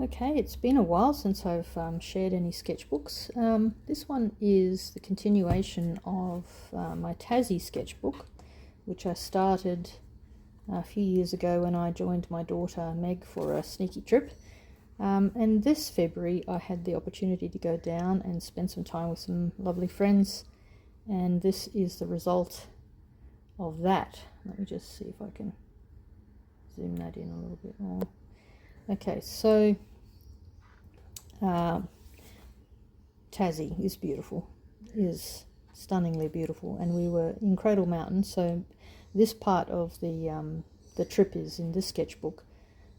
Okay, it's been a while since I've shared any sketchbooks. This one is the continuation of my Tassie sketchbook, which I started a few years ago when I joined my daughter Meg for a sneaky trip. And this February I had the opportunity to go down and spend some time with some lovely friends, and this is the result of that. Let me just see if I can zoom that in a little bit more. Okay, so Tassie is beautiful, is stunningly beautiful, and we were in Cradle Mountain, so this part of the trip is in this sketchbook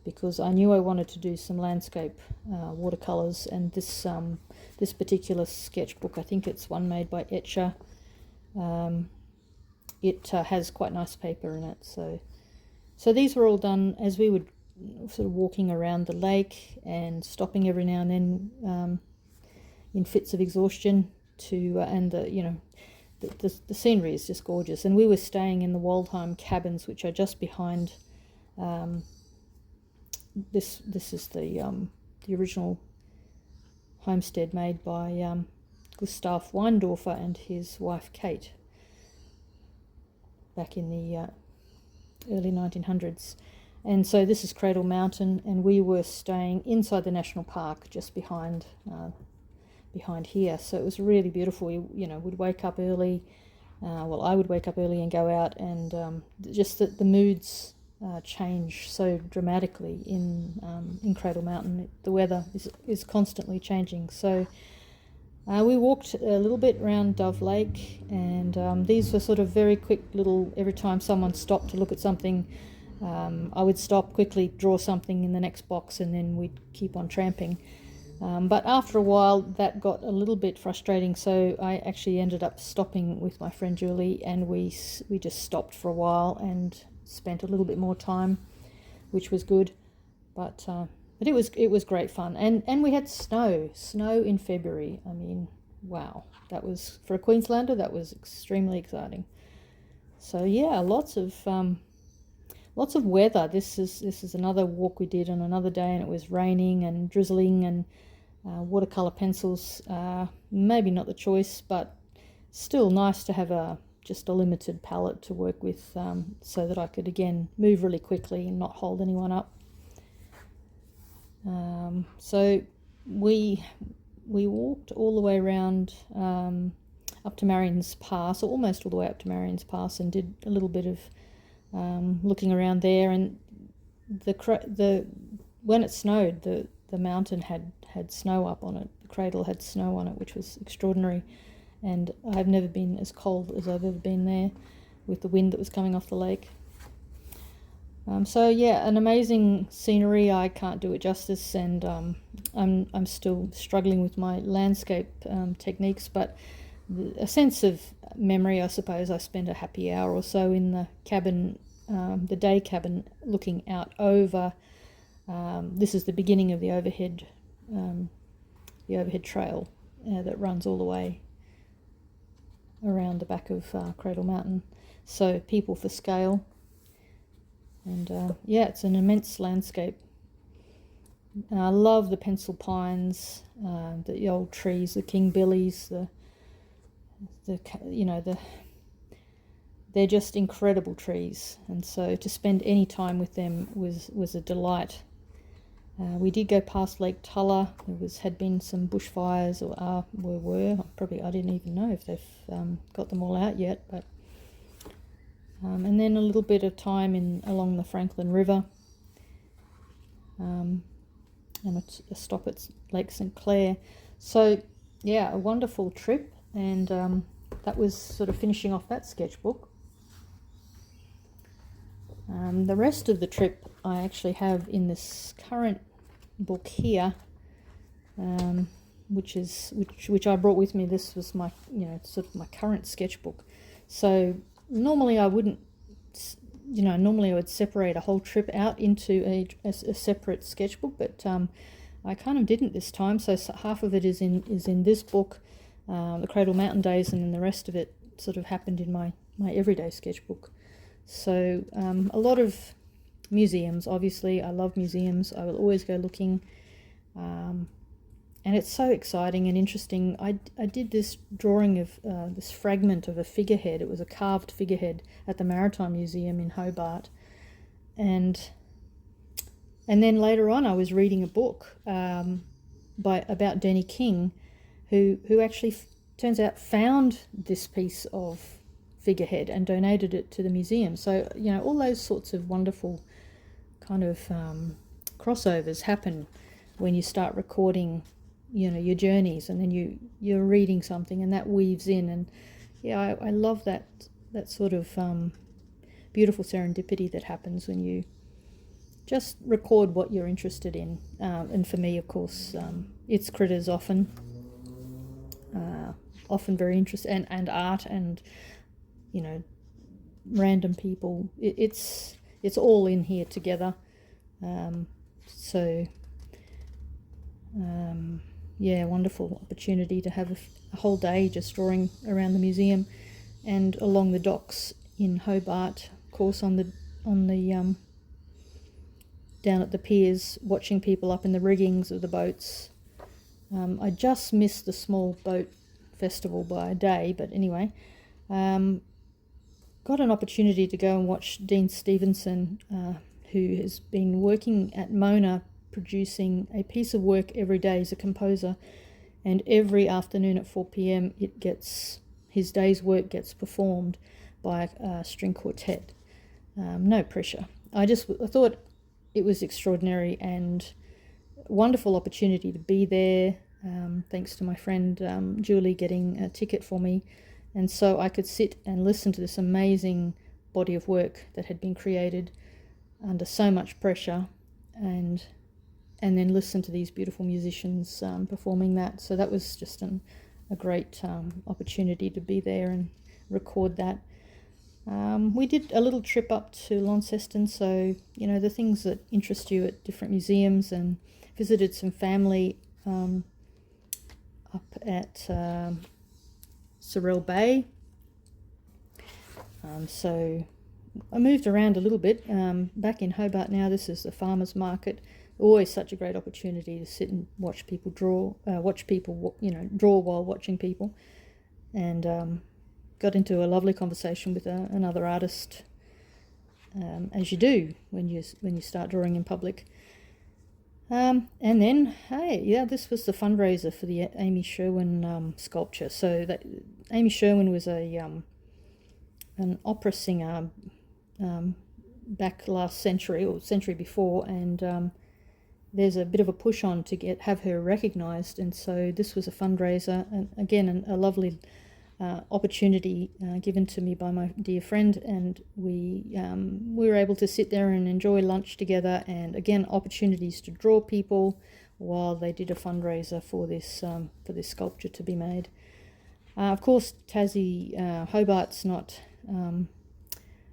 because I knew I wanted to do some landscape watercolors, and this particular sketchbook, I think it's one made by Etcher. It has quite nice paper in it, so these were all done as we would sort of walking around the lake and stopping every now and then in fits of exhaustion and the scenery is just gorgeous. And we were staying in the Waldheim cabins, which are just behind. This is the original homestead made by Gustav Weindorfer and his wife Kate back in the early 1900s. And so this is Cradle Mountain, and we were staying inside the national park just behind here. So it was really beautiful. We would wake up early. I would wake up early and go out, and just that the moods change so dramatically in Cradle Mountain. The weather is constantly changing. So we walked a little bit around Dove Lake, and these were sort of very quick little. Every time someone stopped to look at something, I would stop, quickly draw something in the next box, and then we'd keep on tramping. But after a while that got a little bit frustrating, so I actually ended up stopping with my friend Julie, and we just stopped for a while and spent a little bit more time, which was good. But it was great fun, and we had snow in February. I mean, wow, that was, for a Queenslander, that was extremely exciting. So yeah, lots of weather. This is another walk we did on another day, and it was raining and drizzling, and watercolor pencils, maybe not the choice, but still nice to have just a limited palette to work with, so that I could again move really quickly and not hold anyone up. So we walked all the way around up to Marion's Pass, or almost all the way up to Marion's Pass, and did a little bit of looking around there. And when it snowed, the mountain had snow up on it. The cradle had snow on it, which was extraordinary. And I've never been as cold as I've ever been there, with the wind that was coming off the lake. So yeah, an amazing scenery. I can't do it justice, and I'm still struggling with my landscape techniques, but a sense of memory, I suppose. I spent a happy hour or so in the cabin, the day cabin, looking out over. This is the beginning of the overhead trail that runs all the way around the back of Cradle Mountain. So people for scale, and yeah, it's an immense landscape. I love the pencil pines, the old trees, the king billies, they're just incredible trees, and so to spend any time with them was a delight. We did go past Lake Tulla. There had been some bushfires, or were probably, I didn't even know if they've got them all out yet, but and then a little bit of time along the Franklin River, and a stop at Lake St. Clair. So yeah, a wonderful trip, and that was sort of finishing off that sketchbook. The rest of the trip I actually have in this current book here, which I brought with me. This was my sort of my current sketchbook. So normally I wouldn't, normally I would separate a whole trip out into a separate sketchbook, but I kind of didn't this time. So half of it is in this book, the Cradle Mountain days, and then the rest of it sort of happened in my everyday sketchbook. So a lot of museums, obviously. I love museums. I will always go looking. And it's so exciting and interesting. I did this drawing of this fragment of a figurehead. It was a carved figurehead at the Maritime Museum in Hobart. And then later on I was reading a book about Denny King, who actually turns out found this piece of figurehead and donated it to the museum. So, all those sorts of wonderful kind of crossovers happen when you start recording your journeys, and then you're reading something and that weaves in. And I love that sort of beautiful serendipity that happens when you just record what you're interested in. And for me, of course, it's critters often very interesting, and art, and random people. It's all in here together. Wonderful opportunity to have a whole day just drawing around the museum and along the docks in Hobart, of course, on the down at the piers, watching people up in the riggings of the boats. I just missed the small boat festival by a day, but anyway, got an opportunity to go and watch Dean Stevenson, who has been working at Mona, producing a piece of work every day as a composer, and every afternoon at 4 p.m. his day's work gets performed by a string quartet. No pressure. I thought it was extraordinary and wonderful opportunity to be there, thanks to my friend Julie getting a ticket for me, and so I could sit and listen to this amazing body of work that had been created under so much pressure, and then listen to these beautiful musicians performing that. So that was just a great opportunity to be there and record that. We did a little trip up to Launceston, so the things that interest you at different museums, and visited some family up at Sorrel Bay. So I moved around a little bit. Back in Hobart now, this is the farmers market. Always such a great opportunity to sit and watch people draw, draw while watching people, and got into a lovely conversation with another artist, as you do when you start drawing in public. And then, this was the fundraiser for the Amy Sherwin sculpture. So that Amy Sherwin was an opera singer back last century or century before, and there's a bit of a push on to have her recognised, and so this was a fundraiser, and again a lovely opportunity given to me by my dear friend, and we were able to sit there and enjoy lunch together, and again opportunities to draw people while they did a fundraiser for this sculpture to be made. Of course, Tassie, Hobart's not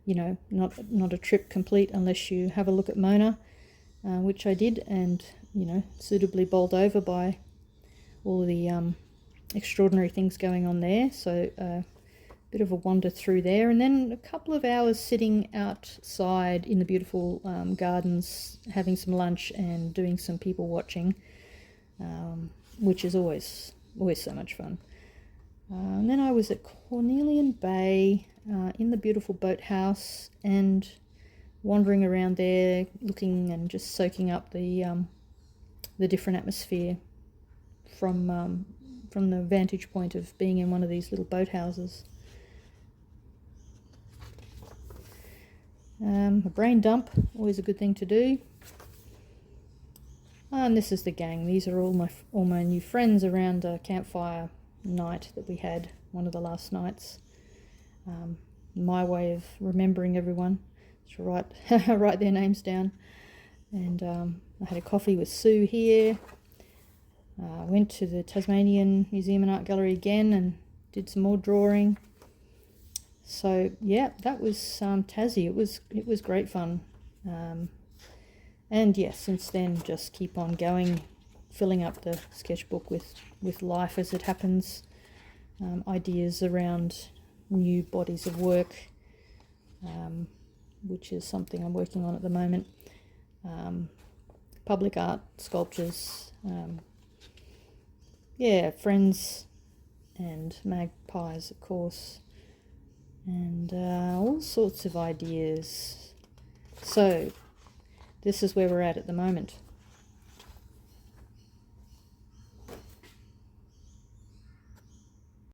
not a trip complete unless you have a look at Mona, which I did, and suitably bowled over by all the extraordinary things going on there. So a bit of a wander through there, and then a couple of hours sitting outside in the beautiful gardens, having some lunch and doing some people watching, which is always so much fun. And then I was at Cornelian Bay in the beautiful boathouse, and wandering around there, looking and just soaking up the different atmosphere from the vantage point of being in one of these little boathouses. A brain dump, always a good thing to do. And this is the gang. These are all my new friends around a campfire night that we had, one of the last nights. My way of remembering everyone, to write their names down. And I had a coffee with Sue here. Went to the Tasmanian Museum and Art Gallery again and did some more drawing. So yeah, that was Tassie. It was great fun. And yes, since then just keep on going, filling up the sketchbook with life as it happens, ideas around new bodies of work, which is something I'm working on at the moment. Public art sculptures, yeah, friends and magpies, of course, and all sorts of ideas. So this is where we're at the moment.